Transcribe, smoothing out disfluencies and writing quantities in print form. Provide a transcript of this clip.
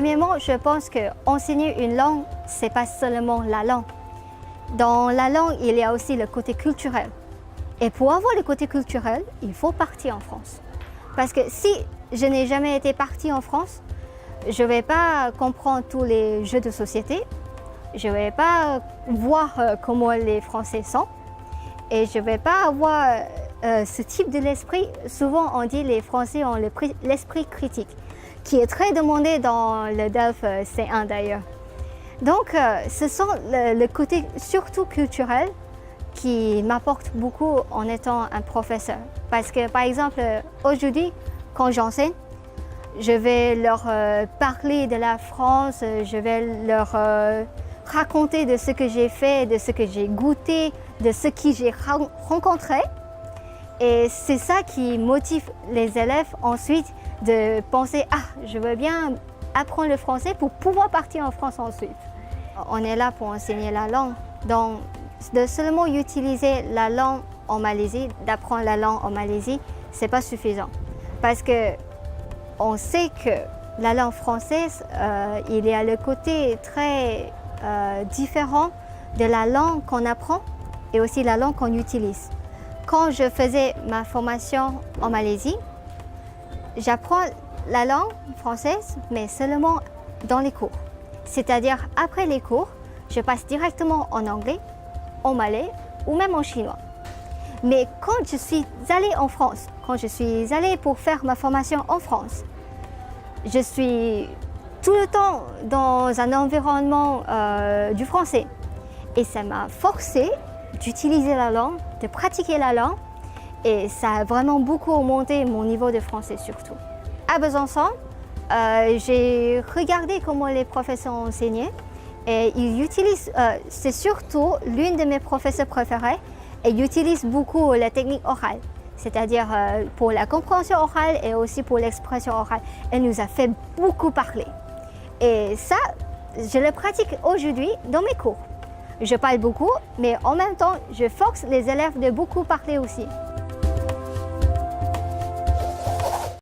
Premièrement, je pense qu'enseigner une langue, ce n'est pas seulement la langue. Dans la langue, il y a aussi le côté culturel. Et pour avoir le côté culturel, il faut partir en France. Parce que si je n'ai jamais été partie en France, je ne vais pas comprendre tous les jeux de société, je ne vais pas voir comment les Français sont et je ne vais pas avoir ce type de l'esprit. Souvent, on dit que les Français ont l'esprit critique, qui est très demandé dans le DELF C1 d'ailleurs. Donc, ce sont le côté surtout culturel qui m'apporte beaucoup en étant un professeur. Parce que, par exemple, aujourd'hui, quand j'enseigne, je vais leur parler de la France, je vais leur raconter de ce que j'ai fait, de ce que j'ai goûté, de ce que j'ai rencontré. Et c'est ça qui motive les élèves ensuite de penser « Ah, je veux bien apprendre le français pour pouvoir partir en France ensuite ». On est là pour enseigner la langue. Donc, de seulement utiliser la langue en Malaisie, d'apprendre la langue en Malaisie, ce n'est pas suffisant. Parce que on sait que la langue française, il y a le côté très différent de la langue qu'on apprend et aussi la langue qu'on utilise. Quand je faisais ma formation en Malaisie, j'apprends la langue française, mais seulement dans les cours. C'est-à-dire, après les cours, je passe directement en anglais, en malais ou même en chinois. Mais quand je suis allée en France, quand je suis allée pour faire ma formation en France, je suis tout le temps dans un environnement du français. Et ça m'a forcé d'utiliser la langue, de pratiquer la langue. Et ça a vraiment beaucoup augmenté mon niveau de français surtout. À Besançon, j'ai regardé comment les professeurs enseignaient. Et ils utilisent, c'est surtout l'une de mes professeurs préférées, et ils utilisent beaucoup la technique orale, c'est-à-dire pour la compréhension orale et aussi pour l'expression orale. Elle nous a fait beaucoup parler. Et ça, je le pratique aujourd'hui dans mes cours. Je parle beaucoup, mais en même temps, je force les élèves de beaucoup parler aussi.